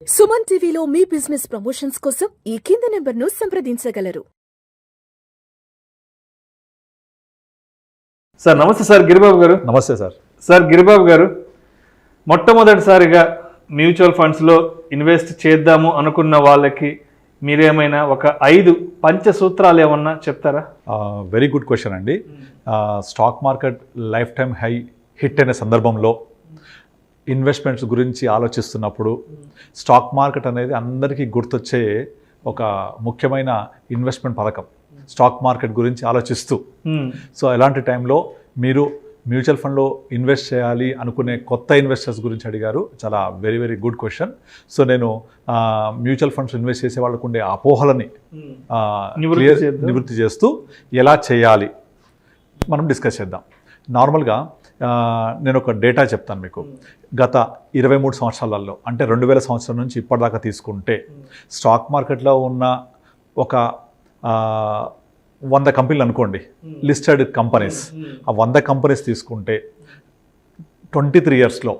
సుమన్ టీవీలో మీ business promotions కోసం ఈ కింది నెంబర్ను సంప్రదించగలరు. సార్ నమస్తే సార్ గిరిబాబు గారు. నమస్తే సార్. సార్ గిరిబాబు గారు, మొట్టమొదటిసారిగా మ్యూచువల్ ఫండ్స్లో ఇన్వెస్ట్ చేద్దాము అనుకున్న వాళ్ళకి మీరేమైనా ఒక 5 పంచసూత్రాలు ఏమన్నా చెప్తారా? వెరీ గుడ్ క్వశ్చన్ అండి. Stock market life time high hit అయిన సందర్భంలో ఇన్వెస్ట్మెంట్స్ గురించి ఆలోచిస్తున్నప్పుడు స్టాక్ మార్కెట్ అనేది అందరికీ గుర్తొచ్చే ఒక ముఖ్యమైన ఇన్వెస్ట్మెంట్ పథకం. స్టాక్ మార్కెట్ గురించి ఆలోచిస్తూ సో ఎలాంటి టైంలో మీరు మ్యూచువల్ ఫండ్లో ఇన్వెస్ట్ చేయాలి అనుకునే కొత్త ఇన్వెస్టర్స్ గురించి అడిగారు. చాలా very very good question. So నేను మ్యూచువల్ ఫండ్స్ ఇన్వెస్ట్ చేసే వాళ్ళకు ఉండే అపోహలని నివృత్తి చేస్తూ ఎలా చేయాలి మనం డిస్కస్ చేద్దాం. నార్మల్గా నేను ఒక డేటా చెప్తాను మీకు. గత 23 సంవత్సరాలలో అంటే 2000 సంవత్సరం నుంచి ఇప్పటిదాకా తీసుకుంటే స్టాక్ మార్కెట్లో ఉన్న ఒక 100 కంపెనీలు అనుకోండి, లిస్టెడ్ కంపెనీస్. ఆ 100 కంపెనీస్ తీసుకుంటే 23 ఇయర్స్లో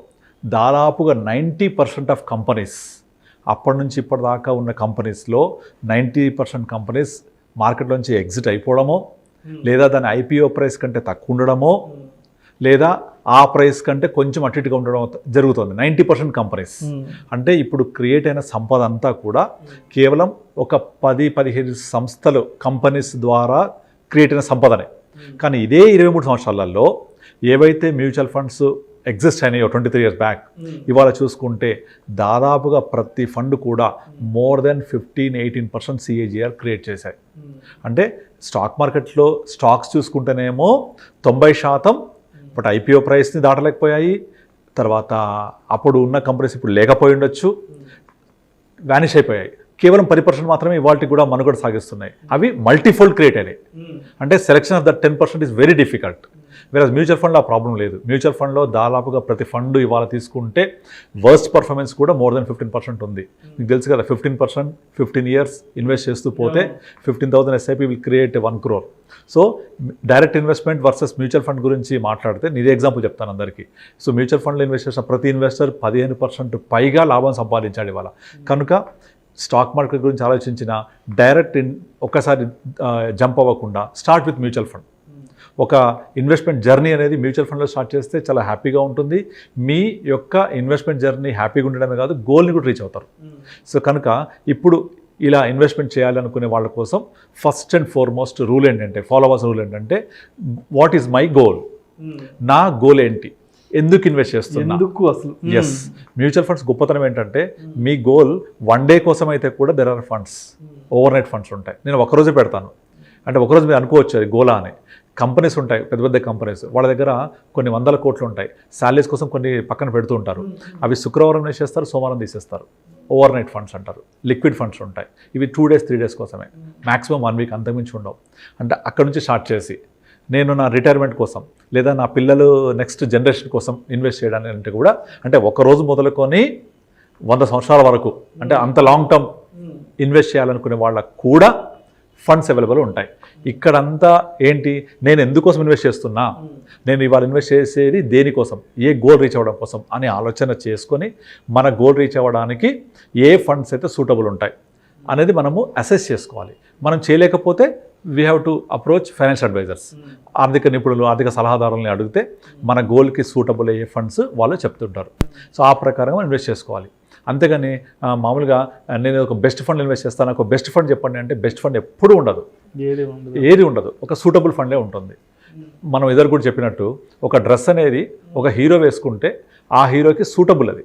దాదాపుగా 90% ఆఫ్ కంపెనీస్, అప్పటి నుంచి ఇప్పటిదాకా ఉన్న కంపెనీస్లో 90% కంపెనీస్ మార్కెట్లోంచి ఎగ్జిట్ అయిపోవడమో, లేదా దాని ఐపీఓ ప్రైస్ కంటే తక్కువ ఉండడమో, లేదా ఆ ప్రైస్ కంటే కొంచెం అటు ఇటుగా ఉండడం జరుగుతుంది 90% కంపెనీస్. అంటే ఇప్పుడు క్రియేట్ అయిన సంపద అంతా కూడా కేవలం ఒక 10-15 సంస్థలు, కంపెనీస్ ద్వారా క్రియేట్ అయిన సంపదనే. కానీ ఇదే 23 సంవత్సరాలలో ఏవైతే మ్యూచువల్ ఫండ్స్ ఎగ్జిస్ట్ అయినాయో 23 ఇయర్స్ బ్యాక్, ఇవాళ చూసుకుంటే దాదాపుగా ప్రతి ఫండ్ కూడా మోర్ దెన్ 15-18% CAGR క్రియేట్ చేశాయి. అంటే స్టాక్ మార్కెట్లో స్టాక్స్ చూసుకుంటేనేమో 90%, బట్ ఐపీఓ ప్రైస్ని దాటలేకపోయాయి. తర్వాత అప్పుడు ఉన్న కంపెనీస్ ఇప్పుడు లేకపోయి ఉండొచ్చు, వ్యానిష్ అయిపోయాయి. కేవలం 10% మాత్రమే ఇవాళకి కూడా మనుగడ సాగిస్తున్నాయి. అవి మల్టీఫోల్డ్ క్రియేట్ అయినాయి. అంటే selection of that 10% is very difficult. వేరే మ్యూచువల్ ఫండ్లో ఆ ప్రాబ్లం లేదు. మ్యూచువల్ ఫండ్లో దాదాపుగా ప్రతి ఫండ్ ఇవాళ తీసుకుంటే వర్స్ట్ పర్ఫార్మెన్స్ కూడా మోర్ దెన్ 15% ఉంది. మీకు తెలుసు కదా, 15% 15 ఇయర్స్ ఇన్వెస్ట్ చేస్తూ పోతే 15,000 SIP will create 1 crore. So direct investment versus mutual fund గురించి మాట్లాడితే నేను ఎగ్జాంపుల్ చెప్తాను అందరికీ. సో మ్యూచువల్ ఫండ్లో ఇన్వెస్ట్ చేసిన ప్రతి ఇన్వెస్టర్ 15% పైగా లాభం సంపాదించాడు ఇవాళ. కనుక స్టాక్ మార్కెట్ గురించి ఆలోచించిన డైరెక్ట్ ఒక్కసారి జంప్ అవ్వకుండా స్టార్ట్ విత్ మ్యూచువల్ ఫండ్. ఒక ఇన్వెస్ట్మెంట్ జర్నీ అనేది మ్యూచువల్ ఫండ్లో స్టార్ట్ చేస్తే చాలా హ్యాపీగా ఉంటుంది. మీ యొక్క ఇన్వెస్ట్మెంట్ జర్నీ హ్యాపీగా ఉండడమే కాదు, గోల్ని కూడా రీచ్ అవుతారు. సో కనుక ఇప్పుడు ఇలా ఇన్వెస్ట్మెంట్ చేయాలనుకునే వాళ్ళ కోసం ఫస్ట్ అండ్ ఫార్మోస్ట్ రూల్ ఏంటంటే, ఫాలోవర్స్ రూల్ ఏంటంటే, వాట్ ఈజ్ మై గోల్? నా గోల్ ఏంటి? ఎందుకు ఇన్వెస్ట్ చేస్తున్నా? అసలు ఎస్, మ్యూచువల్ ఫండ్స్ గొప్పతనం ఏంటంటే మీ గోల్ 1 డే కోసం అయితే కూడా there are funds, overnight funds ఉంటాయి. నేను ఒకరోజే పెడతాను అంటే ఒకరోజు మీరు అనుకోవచ్చు అది గోలా అని. కంపెనీస్ ఉంటాయి, పెద్ద పెద్ద కంపెనీస్, వాళ్ళ దగ్గర కొన్ని 100 కోట్లు ఉంటాయి. శాలరీస్ కోసం కొన్ని పక్కన పెడుతూ ఉంటారు. అవి శుక్రవారం వేసేస్తారు, సోమవారం తీసేస్తారు. ఓవర్ నైట్ ఫండ్స్ అంటారు. లిక్విడ్ ఫండ్స్ ఉంటాయి. ఇవి 2 days 3 days కోసమే, మ్యాక్సిమం 1 week, అంతకుమించి ఉండవు. అంటే అక్కడ నుంచి స్టార్ట్ చేసి నేను నా రిటైర్మెంట్ కోసం లేదా నా పిల్లలు నెక్స్ట్ జనరేషన్ కోసం ఇన్వెస్ట్ చేయడానికి అంటే కూడా, అంటే ఒకరోజు మొదలుకొని 100 సంవత్సరాల వరకు, అంటే అంత లాంగ్ టర్మ్ ఇన్వెస్ట్ చేయాలనుకునే వాళ్ళకు కూడా ఫండ్స్ అవైలబుల్ ఉంటాయి. ఇక్కడంతా ఏంటి, నేను ఎందుకోసం ఇన్వెస్ట్ చేస్తున్నా, నేను ఇవాళ ఇన్వెస్ట్ చేసేది దేనికోసం, ఏ గోల్ రీచ్ అవ్వడం కోసం అని ఆలోచన చేసుకొని మన గోల్ రీచ్ అవ్వడానికి ఏ ఫండ్స్ అయితే సూటబుల్ ఉంటాయి అనేది మనము అసెస్ చేసుకోవాలి. మనం చేయలేకపోతే we have to approach financial advisers, ఆర్థిక నిపుణులు, ఆర్థిక సలహాదారులని అడిగితే మన గోల్కి సూటబుల్ అయ్యే ఫండ్స్ వాళ్ళు చెప్తుంటారు. సో ఆ ప్రకారంగా ఇన్వెస్ట్ చేసుకోవాలి. అంతేగాని మామూలుగా నేను ఒక బెస్ట్ ఫండ్ ఇన్వెస్ట్ చేస్తాను, ఒక బెస్ట్ ఫండ్ చెప్పండి అంటే బెస్ట్ ఫండ్ ఎప్పుడూ ఉండదు, ఏది ఉండదు. ఒక సూటబుల్ ఫండే ఉంటుంది. మనం ఎదురు కూడా చెప్పినట్టు ఒక డ్రెస్ అనేది ఒక హీరో వేసుకుంటే ఆ హీరోకి సూటబుల్, అది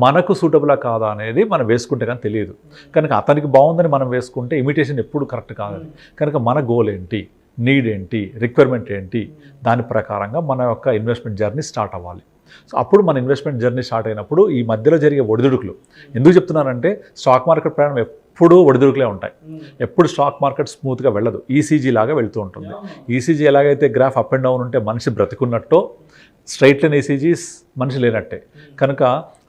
మనకు సూటబులా కాదా అనేది మనం వేసుకుంటే కానీ తెలియదు. కనుక అతనికి బాగుందని మనం వేసుకుంటే ఇమిటేషన్ ఎప్పుడు కరెక్ట్ కాదని. కనుక మన గోల్ ఏంటి, నీడ్ ఏంటి, రిక్వైర్మెంట్ ఏంటి, దాని ప్రకారంగా మన యొక్క ఇన్వెస్ట్మెంట్ జర్నీ స్టార్ట్ అవ్వాలి. సో అప్పుడు మన ఇన్వెస్ట్మెంట్ జర్నీ స్టార్ట్ అయినప్పుడు ఈ మధ్యలో జరిగే ఒడిదుడుకులు ఎందుకు చెప్తున్నానంటే, స్టాక్ మార్కెట్ ప్రయాణం ఎప్పుడూ ఒడిదుడుకులే ఉంటాయి. ఎప్పుడు స్టాక్ మార్కెట్ స్మూత్గా వెళ్ళదు, ఈసీజీ లాగా వెళ్తూ ఉంటుంది. ఈసీజీ ఎలాగైతే గ్రాఫ్ అప్ అండ్ డౌన్ ఉంటే మనిషి బ్రతికున్నట్టో, స్ట్రైట్ లైన్ ఈసీజీస్ మనిషి లేనట్టే. కనుక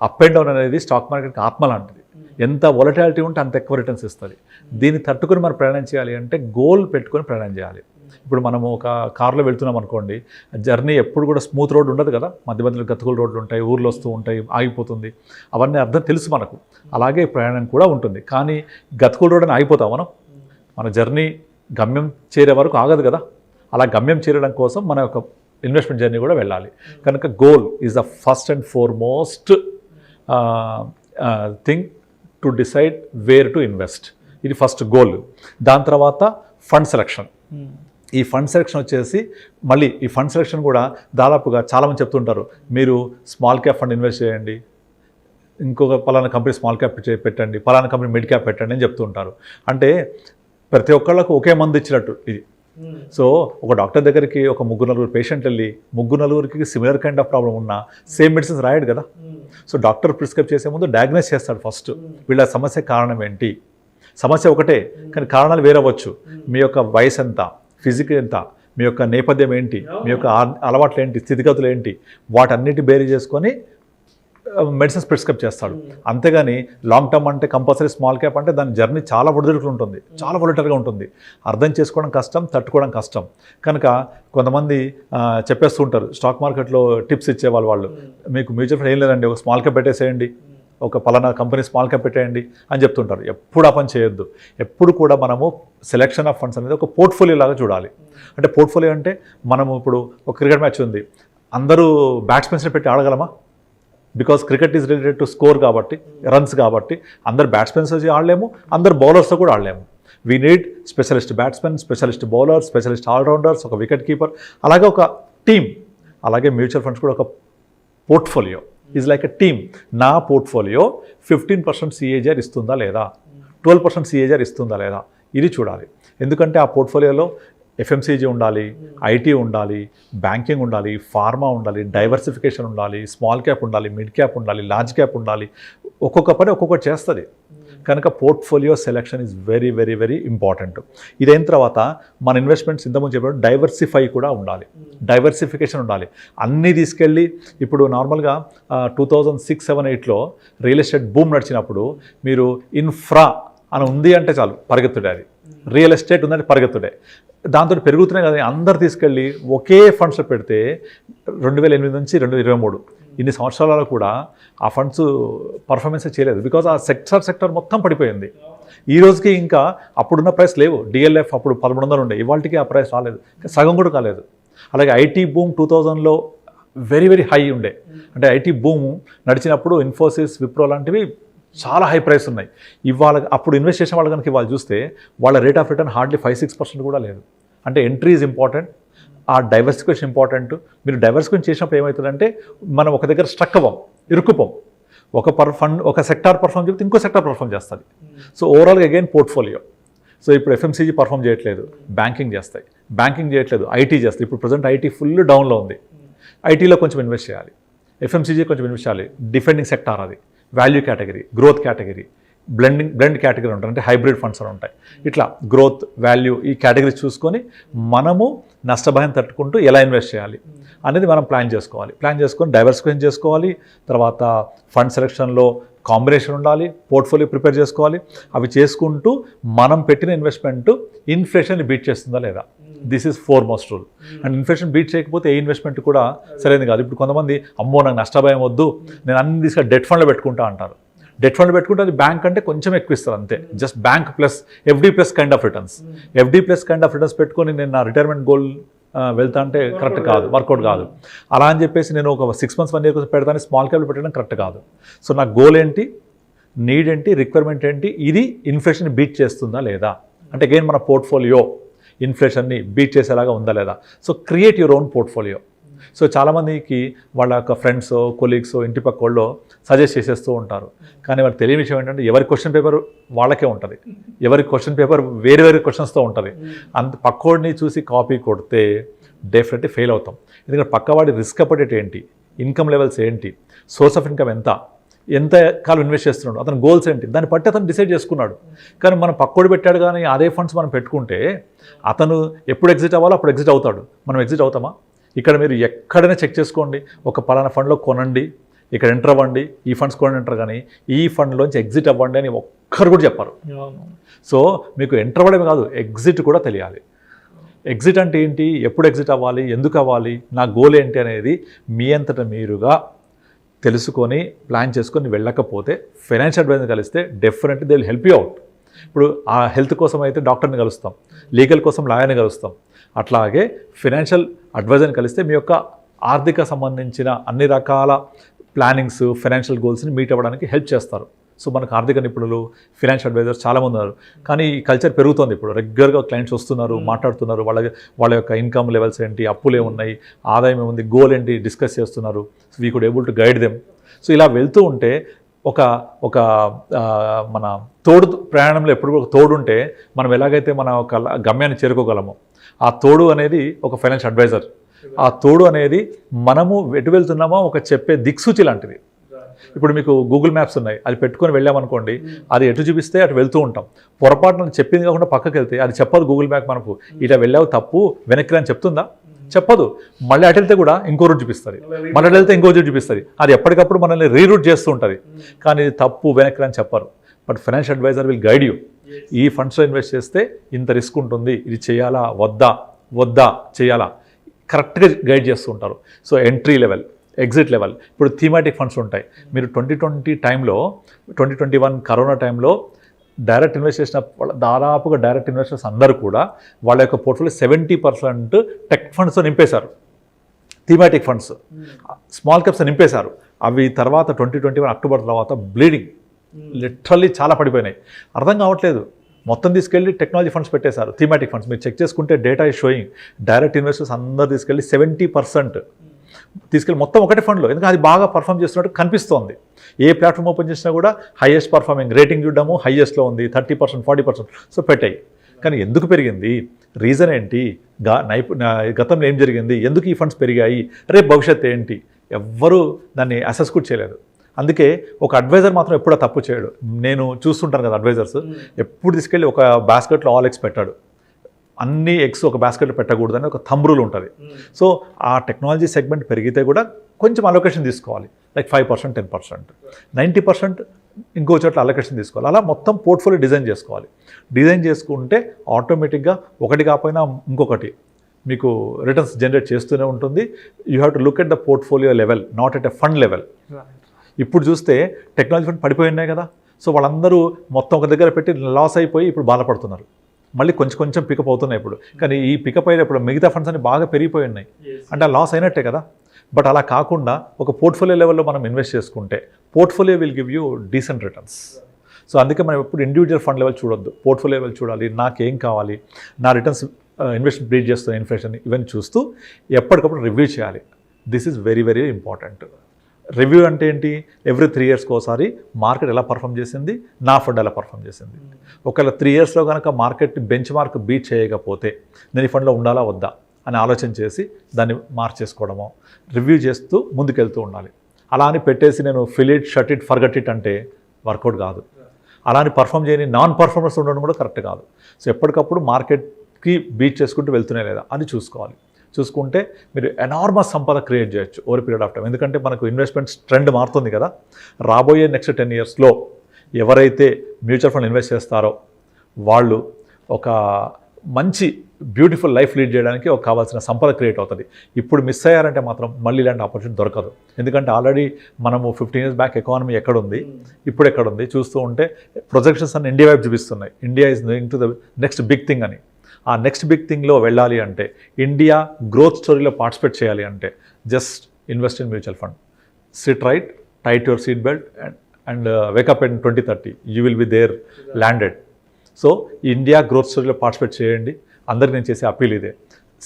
అప్ అండ్ డౌన్ అనేది స్టాక్ మార్కెట్కి ఆత్మ లాంటిది. ఎంత వొలటాలిటీ ఉంటే అంత ఎక్కువ రిటర్న్స్ ఇస్తుంది. దీన్ని తట్టుకుని మనం ప్రయాణం చేయాలి అంటే గోల్ పెట్టుకొని ప్రయాణం చేయాలి. ఇప్పుడు మనము ఒక కార్లో వెళ్తున్నాం అనుకోండి, జర్నీ ఎప్పుడు కూడా స్మూత్ రోడ్ ఉండదు కదా, మధ్య మధ్యలో గతుకుల రోడ్లు ఉంటాయి, ఊర్లు వస్తూ ఉంటాయి, ఆగిపోతుంది, అవన్నీ అర్థం తెలుసు మనకు. అలాగే ప్రయాణం కూడా ఉంటుంది. కానీ గతుకుల రోడ్ అని ఆగిపోతాం మనం, మన జర్నీ గమ్యం చేరే వరకు ఆగదు కదా. అలా గమ్యం చేరడం కోసం మన యొక్క ఇన్వెస్ట్మెంట్ జర్నీ కూడా వెళ్ళాలి. కనుక goal is the first and foremost thing to decide wear to invest. ఇది ఫస్ట్ గోల్. దాని తర్వాత ఫండ్ సెలక్షన్. ఈ ఫండ్ సెలక్షన్ వచ్చేసి మళ్ళీ ఈ ఫండ్ సెలక్షన్ కూడా దాదాపుగా చాలామంది చెప్తుంటారు, మీరు స్మాల్ క్యాప్ ఫండ్ ఇన్వెస్ట్ చేయండి, ఇంకొక పలానా కంపెనీ స్మాల్ క్యాప్ పెట్టండి, పలానా కంపెనీ మిడ్ క్యాప్ పెట్టండి అని చెప్తూ ఉంటారు. అంటే ప్రతి ఒక్కళ్ళకు ఒకే మందు ఇచ్చినట్టు ఇది. సో ఒక డాక్టర్ దగ్గరికి ఒక 3-4 పేషెంట్ వెళ్ళి 3-4కి సిమిలర్ కైండ్ ఆఫ్ ప్రాబ్లం ఉన్నా సేమ్ మెడిసిన్స్ రాయడు కదా. సో డాక్టర్ ప్రిస్క్రైబ్ చేసే ముందు డయాగ్నోస్ చేస్తాడు ఫస్ట్, వీళ్ళ సమస్య కారణం ఏంటి. సమస్య ఒకటే కానీ కారణాలు వేరవచ్చు. మీ యొక్క వయసు ఎంత, ఫిజికల్ ఎంత, మీ యొక్క నేపథ్యం ఏంటి, మీ యొక్క అలవాట్లు ఏంటి, స్థితిగతులు ఏంటి, వాటన్నిటి బేరీ చేసుకొని మెడిసిన్స్ ప్రిస్క్రైబ్ చేస్తాడు. అంతేగాని లాంగ్ టర్మ్ అంటే కంపల్సరీ స్మాల్ క్యాప్ అంటే దాని జర్నీ చాలా ఒడిదుడుకులు ఉంటుంది, చాలా వొలటైల్గా ఉంటుంది, అర్థం చేసుకోవడం కష్టం, తట్టుకోవడం కష్టం. కనుక కొంతమంది చెప్పేస్తూ ఉంటారు స్టాక్ మార్కెట్లో టిప్స్ ఇచ్చేవాళ్ళు, వాళ్ళు మీకు మ్యూచువల్ ఫండ్ ఏం లేదండి, ఒక స్మాల్ క్యాప్ పెట్టేసేయండి, ఒక పలానా కంపెనీ స్మాల్ క్యాప్ పెట్టేయండి అని చెప్తుంటారు. ఎప్పుడు ఆ పని చేయొద్దు. ఎప్పుడు కూడా మనము సెలెక్షన్ ఆఫ్ ఫండ్స్ అనేది ఒక పోర్ట్ఫోలియో లాగా చూడాలి. అంటే పోర్ట్ఫోలియో అంటే మనము ఇప్పుడు ఒక క్రికెట్ మ్యాచ్ ఉంది, అందరూ బ్యాట్స్మెన్స్ని పెట్టి ఆడగలమా? Because cricket is related to score కాబట్టి, రన్స్ కాబట్టి అందరు బ్యాట్స్మెన్స్ వచ్చి ఆడలేము, అందరు బౌలర్స్తో కూడా ఆడలేము. We need specialist batsmen, specialist bowler, specialist allrounders, ఒక వికెట్ కీపర్, అలాగే ఒక టీమ్. అలాగే మ్యూచువల్ ఫండ్స్ కూడా ఒక portfolio is like a team. నా పోర్ట్ఫోలియో 15% CAGR ఇస్తుందా లేదా, 12% CAGR ఇస్తుందా లేదా, ఇది చూడాలి. ఎందుకంటే ఆ పోర్ట్ఫోలియోలో FMCG ఉండాలి, IT ఉండాలి, బ్యాంకింగ్ ఉండాలి, ఫార్మా ఉండాలి, డైవర్సిఫికేషన్ ఉండాలి, స్మాల్ క్యాప్ ఉండాలి, మిడ్ క్యాప్ ఉండాలి, లార్జ్ క్యాప్ ఉండాలి. ఒక్కొక్క పని ఒక్కొక్కటి చేస్తుంది. కనుక portfolio selection is very very very important. ఇదైన తర్వాత మన ఇన్వెస్ట్మెంట్స్ ఇంతకుముందు చెప్పినట్టు డైవర్సిఫై కూడా ఉండాలి, డైవర్సిఫికేషన్ ఉండాలి. అన్నీ తీసుకెళ్ళి ఇప్పుడు నార్మల్గా 2006-7-8లో రియల్ ఎస్టేట్ బూమ్ నడిచినప్పుడు మీరు ఇన్ఫ్రా అని ఉంది అంటే చాలు పరిగెత్తుడే, అది రియల్ ఎస్టేట్ ఉందంటే పరిగెత్తుడే. దాంతో పెరుగుతున్నాయి కదా, అందరు తీసుకెళ్ళి ఒకే ఫండ్స్లో పెడితే 2008 నుంచి 2023 ఇన్ని సంవత్సరాలలో కూడా ఆ ఫండ్స్ పర్ఫార్మెన్స్ చేయలేదు. బికాజ్ ఆ సెక్టర్ మొత్తం పడిపోయింది. ఈ రోజుకి ఇంకా అప్పుడున్న ప్రైస్ లేవు. DLF అప్పుడు 1100 ఉండే, ఇవాళకి ఆ ప్రైస్ రాలేదు, సగం కూడా కాలేదు. అలాగే IT బూమ్ 2000లో వెరీ వెరీ హై ఉండే, అంటే IT బూమ్ నడిచినప్పుడు ఇన్ఫోసిస్, విప్రో లాంటివి చాలా హై ప్రైస్ ఉన్నాయి. ఇవాళ అప్పుడు ఇన్వెస్ట్ చేసిన వాళ్ళు కనుక ఇవాళ చూస్తే వాళ్ళ రేట్ ఆఫ్ రిటర్న్ హార్డ్లీ 5-6% కూడా లేదు. అంటే ఎంట్రీ ఈజ్ ఇంపార్టెంట్, ఆ డైవర్సిఫికేషన్ ఇంపార్టెంట్. మీరు డైవర్సిఫికేషన్ చేసినప్పుడు ఏమవుతుందంటే మనం ఒక దగ్గర స్ట్రక్ అవ్వం, ఇరుక్కుపోం. ఒక సెక్టార్ పర్ఫామ్ చెప్తే ఇంకో సెక్టార్ పర్ఫామ్ చేస్తుంది. సో ఓవరాల్గా అగైన్ పోర్ట్ఫోలియో. సో ఇప్పుడు FMCG పర్ఫామ్ చేయట్లేదు, బ్యాంకింగ్ చేస్తాయి, బ్యాంకింగ్ చేయట్లేదు, IT చేస్తాయి. ఇప్పుడు ప్రజెంట్ IT ఫుల్ డౌన్లో ఉంది. ITలో కొంచెం ఇన్వెస్ట్ చేయాలి, FMCG కొంచెం ఇన్వెస్ట్ చేయాలి. డిఫెండింగ్ సెక్టార్ అది, value category, growth category, blend category ఉంటాయి, అంటే హైబ్రిడ్ ఫండ్స్ అని ఉంటాయి. ఇట్లా గ్రోత్, వాల్యూ ఈ కేటగిరీస్ చూసుకొని మనము నష్టభయం తట్టుకుంటూ ఎలా ఇన్వెస్ట్ చేయాలి అనేది మనం ప్లాన్ చేసుకొని డైవర్సిఫికేషన్ చేసుకోవాలి. తర్వాత ఫండ్ సెలెక్షన్లో కాంబినేషన్ ఉండాలి, పోర్ట్ఫోలియో ప్రిపేర్ చేసుకోవాలి. అవి చేసుకుంటూ మనం పెట్టిన ఇన్వెస్ట్మెంట్ ఇన్ఫ్లేషన్ని బీట్ చేస్తుందా లేదా, this is foremost rule. And inflation beat చేయకపోతే ఏ ఇన్వెస్ట్మెంట్ కూడా సరైనది కాదు. ఇప్పుడు కొంతమంది అమ్మో నాకు నష్టభయం వద్దు, నేను అన్ని తీసుకొని డెట్ ఫండ్లో పెట్టుకుంటా అంటారు. డెట్ ఫండ్ పెట్టుకుంటే అది బ్యాంక్ అంటే కొంచెం ఎక్కువ ఇస్తారు అంతే, just bank plus FD plus kind of returns. FD plus kind of returns పెట్టుకొని నేను నా రిటైర్మెంట్ గోల్ వెళ్తా అంటే కరెక్ట్ కాదు, వర్కౌట్ కాదు. అలా అని చెప్పేసి నేను ఒక 6 months 1 year కోసం పెడతాను స్మాల్ క్యాప్లో పెట్టడం కరెక్ట్ కాదు. సో నా గోల్ ఏంటి, నీడ్ ఏంటి, రిక్వైర్మెంట్ ఏంటి, ఇది ఇన్ఫ్లేషన్ బీట్ చేస్తుందా లేదా, అంటే అగైన్ మన పోర్ట్ఫోలియో ఇన్ఫ్లేషన్ని బీట్ చేసేలాగా ఉందా లేదా. So create your own portfolio. So చాలామందికి వాళ్ళ యొక్క ఫ్రెండ్స్, కొలీగ్స్, ఇంటి పక్క వాళ్ళు సజెస్ట్ చేసేస్తూ ఉంటారు. కానీ వాళ్ళకి తెలియని విషయం ఏంటంటే ఎవరి క్వశ్చన్ పేపర్ వాళ్ళకే ఉంటుంది, ఎవరి క్వశ్చన్ పేపర్ వేరే వేరే క్వశ్చన్స్తో ఉంటుంది. అంత పక్కోడిని చూసి కాపీ కొడితే డెఫినెట్లీ ఫెయిల్ అవుతాం. ఎందుకంటే పక్కవాడి రిస్క్ అపడేట్ ఏంటి, ఇన్కమ్ లెవెల్స్ ఏంటి, సోర్స్ ఆఫ్ ఇన్కమ్ ఎంత కాలం ఇన్వెస్ట్ చేస్తున్నాడు, అతని గోల్స్ ఏంటి, దాన్ని బట్టి అతను డిసైడ్ చేసుకున్నాడు. కానీ మనం పక్కోడు పెట్టాడు కానీ అదే ఫండ్స్ మనం పెట్టుకుంటే అతను ఎప్పుడు ఎగ్జిట్ అవ్వాలో అప్పుడు ఎగ్జిట్ అవుతాడు, మనం ఎగ్జిట్ అవుతామా? ఇక్కడ మీరు ఎక్కడైనా చెక్ చేసుకోండి, ఒక పలానా ఫండ్లో కొనండి, ఇక్కడ ఎంటర్ అవ్వండి, ఈ ఫండ్స్ కొనండి ఎంటర్, కానీ ఈ ఫండ్లోంచి ఎగ్జిట్ అవ్వండి అని ఒక్కరు కూడా చెప్పారు. సో మీకు ఎంటర్ అవ్వడమే కాదు, ఎగ్జిట్ కూడా తెలియాలి. ఎగ్జిట్ అంటే ఏంటి, ఎప్పుడు ఎగ్జిట్ అవ్వాలి, ఎందుకు అవ్వాలి, నా గోల్ ఏంటి అనేది మీ అంతట మీరుగా తెలుసుకొని ప్లాన్ చేసుకొని వెళ్ళకపోతే ఫైనాన్షియల్ అడ్వైజర్ కలిస్తే definitely they will help you out. ఇప్పుడు ఆ హెల్త్ కోసం అయితే డాక్టర్ని కలుస్తాం, లీగల్ కోసం లాయర్ని కలుస్తాం, అట్లాగే ఫైనాన్షియల్ అడ్వైజర్ని కలిస్తే మీ యొక్క ఆర్థిక సంబంధించిన అన్ని రకాల ప్లానింగ్స్, ఫైనాన్షియల్ గోల్స్ని మీట్ అవ్వడానికి హెల్ప్ చేస్తారు. సో మనకు ఆర్థిక నిపుణులు, ఫైనాన్షియల్ అడ్వైజర్స్ చాలామంది ఉన్నారు. కానీ ఈ కల్చర్ పెరుగుతుంది. ఇప్పుడు రెగ్యులర్గా క్లయింట్స్ వస్తున్నారు, మాట్లాడుతున్నారు, వాళ్ళ యొక్క ఇన్కమ్ లెవెల్స్ ఏంటి, అప్పులు ఏమున్నాయి, ఆదాయం ఏముంది, గోల్ ఏంటి డిస్కస్ చేస్తున్నారు. So we could able to guide them. So ఇలా వెళ్తూ ఉంటే ఒక మన తోడు ప్రయాణంలో ఎప్పుడు ఒక తోడు ఉంటే మనం ఎలాగైతే మన ఒక గమ్యాన్ని చేరుకోగలమో, ఆ తోడు అనేది ఒక ఫైనాన్షియల్ అడ్వైజర్. ఆ తోడు అనేది మనము ఎటు వెళ్తున్నామో ఒక చెప్పే దిక్సూచి లాంటిది. ఇప్పుడు మీకు గూగుల్ మ్యాప్స్ ఉన్నాయి, అది పెట్టుకొని వెళ్ళామనుకోండి, అది ఎటు చూపిస్తే అటు వెళ్తూ ఉంటాం. పొరపాటున చెప్పింది కాకుండా పక్కకి వెళ్తే అది చెప్పదు గూగుల్ మ్యాప్ మనకు, ఇట్లా వెళ్ళావు తప్పు వెనక్కి అని చెప్తుందా? చెప్పదు. మళ్ళీ అటు వెళ్తే కూడా ఇంకో రూట్ చూపిస్తుంది, మళ్ళీ అటు వెళ్తే ఇంకో రూట్ చూపిస్తుంది. అది ఎప్పటికప్పుడు మనల్ని రీరూట్ చేస్తూ ఉంటుంది. కానీ ఇది తప్పు వెనక్కి అని చెప్పరు. But financial adviser will guide you. ఈ ఫండ్స్లో ఇన్వెస్ట్ చేస్తే ఇంత రిస్క్ ఉంటుంది, ఇది చేయాలా వద్దా చేయాలా, కరెక్ట్గా గైడ్ చేస్తూ ఉంటారు. So entry level, exit level. ఇప్పుడు థీమాటిక్ ఫండ్స్ ఉంటాయి. మీరు 2020 టైంలో, 2021 కరోనా టైంలో డైరెక్ట్ ఇన్వెస్ట్ చేసిన దాదాపుగా డైరెక్ట్ ఇన్వెస్టర్స్ అందరూ కూడా వాళ్ళ యొక్క పోర్ట్ఫోలియో 70% టెక్ ఫండ్స్తో నింపేశారు. థీమాటిక్ ఫండ్స్, స్మాల్ క్యాప్స్ నింపేశారు. అవి తర్వాత 2021 అక్టోబర్ తర్వాత బ్లీడింగ్ లిటరల్లీ చాలా పడిపోయినాయి. అర్థం కావట్లేదు. మొత్తం తీసుకెళ్ళి టెక్నాలజీ ఫండ్స్ పెట్టేశారు, థీమాటిక్ ఫండ్స్. మీరు చెక్ చేసుకుంటే data is sowing direct investors అందరూ తీసుకెళ్ళి 70% తీసుకెళ్ళి మొత్తం ఒకటే ఫండ్లో, ఎందుకంటే అది బాగా పర్ఫామ్ చేస్తున్నట్టు కనిపిస్తోంది. ఏ ప్లాట్ఫామ్ ఓపెన్ చేసినా కూడా హైయెస్ట్ పర్ఫార్మింగ్ రేటింగ్ చూడడము, హైయెస్ట్లో ఉంది 30%, 40%. సో పెట్టాయి. కానీ ఎందుకు పెరిగింది, రీజన్ ఏంటి, గతంలో ఏం జరిగింది, ఎందుకు ఈ ఫండ్స్ పెరిగాయి, రేపు భవిష్యత్తు ఏంటి, ఎవ్వరూ దాన్ని అసెస్ కూడా చేయలేదు. అందుకే ఒక అడ్వైజర్ మాత్రం ఎప్పుడూ తప్పు చేయడు. నేను చూస్తుంటాను కదా, అడ్వైజర్స్ ఎప్పుడు తీసుకెళ్ళి ఒక బాస్కెట్లో ఆల్ ఎగ్స్ పెట్టాడు. అన్ని ఎగ్స్ ఒక బాస్కెట్లో పెట్టకూడదని ఒక థంబ్ రూల్ ఉంటుంది. సో ఆ టెక్నాలజీ సెగ్మెంట్ పెరిగితే కూడా కొంచెం అలొకేషన్ తీసుకోవాలి, లైక్ 5%, 10%, 90% ఇంకో చోట్ల అలొకేషన్ తీసుకోవాలి. అలా మొత్తం పోర్ట్ఫోలియో డిజైన్ చేసుకోవాలి. డిజైన్ చేసుకుంటే ఆటోమేటిక్గా ఒకటి కాకపోయినా ఇంకొకటి మీకు రిటర్న్స్ జనరేట్ చేస్తూనే ఉంటుంది. You have to look at the portfolio level, not at a fund level. ఇప్పుడు చూస్తే టెక్నాలజీ ఫండ్ పడిపోయి ఉన్నాయి కదా. సో వాళ్ళందరూ మొత్తం ఒక దగ్గర పెట్టి లాస్ అయిపోయి ఇప్పుడు బాధపడుతున్నారు. మళ్ళీ కొంచెం పికప్ అవుతున్నాయి ఇప్పుడు. కానీ ఈ పికప్ అయినప్పుడు మిగతా ఫండ్స్ అన్ని బాగా పెరిగిపోయి ఉన్నాయి అంటే ఆ లాస్ అయినట్టే కదా. బట్ అలా కాకుండా ఒక పోర్ట్ఫోలియో లెవెల్లో మనం ఇన్వెస్ట్ చేసుకుంటే portfolio will give you decent returns. So అందుకే మనం ఎప్పుడు ఇండివిజువల్ ఫండ్ లెవెల్ చూడొద్దు, పోర్ట్ఫోలియో లెవెల్ చూడాలి. నాకేం కావాలి, నా రిటర్న్స్ ఇన్వెస్ట్ బ్రీడ్ చేస్తున్న ఇన్ఫ్లేషన్ ఇవన్నీ చూస్తూ ఎప్పటికప్పుడు రివ్యూ చేయాలి. This is very very important. Review అంటే ఏంటి, ఎవ్రీ 3 yearsకి ఒకసారి మార్కెట్ ఎలా పర్ఫామ్ చేసింది, నా ఫండ్ ఎలా పర్ఫామ్ చేసింది. ఒకవేళ 3 yearsలో కనుక మార్కెట్ బెంచ్ మార్క్ బీట్ చేయకపోతే నేను ఈ ఫండ్లో ఉండాలా వద్దా అని ఆలోచన చేసి దాన్ని మార్చేసుకోవడమో, రివ్యూ చేస్తూ ముందుకెళ్తూ ఉండాలి. అలా అని పెట్టేసి నేను fill it, shut it, forget it అంటే వర్కౌట్ కాదు. అలా అని పర్ఫామ్ చేయని నాన్ పర్ఫార్మర్స్ ఉండడం కూడా కరెక్ట్ కాదు. సో ఎప్పటికప్పుడు మార్కెట్కి బీట్ చేసుకుంటూ వెళ్తూనే లేదా అని చూసుకోవాలి. చూసుకుంటే మీరు ఎనార్మస్ సంపద క్రియేట్ చేయొచ్చు ఓవర్ పీరియడ్ ఆఫ్ టైం. ఎందుకంటే మనకు ఇన్వెస్ట్మెంట్స్ ట్రెండ్ మారుతుంది కదా. రాబోయే నెక్స్ట్ 10 yearsలో ఎవరైతే మ్యూచువల్ ఫండ్ ఇన్వెస్ట్ చేస్తారో వాళ్ళు ఒక మంచి బ్యూటిఫుల్ లైఫ్ లీడ్ చేయడానికి ఒక కావాల్సిన సంపద క్రియేట్ అవుతుంది. ఇప్పుడు మిస్ అయ్యారంటే మాత్రం మళ్ళీ ఇలాంటి ఆపర్చునిటీ దొరకదు. ఎందుకంటే ఆల్రెడీ మనము 15 years బ్యాక్ ఎకానమీ ఎక్కడుంది, ఇప్పుడు ఎక్కడుంది చూస్తూ ఉంటే ప్రొజెక్షన్స్ అన్ని ఇండియా వైపు చూపిస్తున్నాయి. India is going to the next big thing అని. ఆ నెక్స్ట్ బిగ్ థింగ్లో వెళ్ళాలి అంటే, ఇండియా గ్రోత్ స్టోరీలో పార్టిసిపేట్ చేయాలి అంటే just invest in mutual fund. Sit right, tight your seat belt and wake up ఇన్ 2030 you will be there landed. So India growth స్టోరీలో participate చేయండి. అందరికీ నేను చేసే అప్పీల్ ఇదే,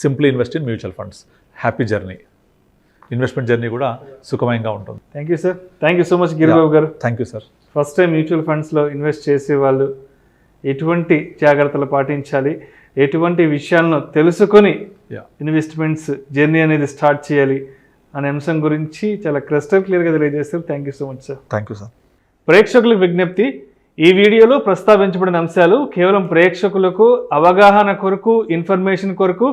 simply invest in mutual funds. Happy journey, investment journey కూడా సుఖమయంగా ఉంటుంది. Thank you sir. Thank you so much Giribabu గారు. Thank you sir. First time mutual ఫండ్స్లో ఇన్వెస్ట్ చేసే వాళ్ళు ఎటువంటి జాగ్రత్తలు పాటించాలి, ఎటువంటి విషయాలను తెలుసుకొని ఇన్వెస్ట్మెంట్స్ జర్నీ అనేది స్టార్ట్ చేయాలి అనే అంశం గురించి చాలా క్రిస్టల్ క్లియర్గా తెలియజేస్తారు. Thank you so much sir. Thank you sir. ప్రేక్షకులకు విజ్ఞప్తి, ఈ వీడియోలో ప్రస్తావించబడిన అంశాలు కేవలం ప్రేక్షకులకు అవగాహన కొరకు, ఇన్ఫర్మేషన్ కొరకు,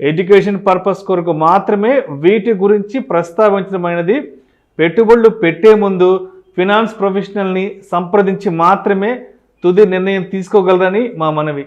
ఎడ్యుకేషన్ పర్పస్ కొరకు మాత్రమే వీటి గురించి ప్రస్తావించడమైనది. పెట్టుబడులు పెట్టే ముందు ఫినాన్స్ ప్రొఫెషనల్ని సంప్రదించి మాత్రమే తుది నిర్ణయం తీసుకోగలరని మా మనవి.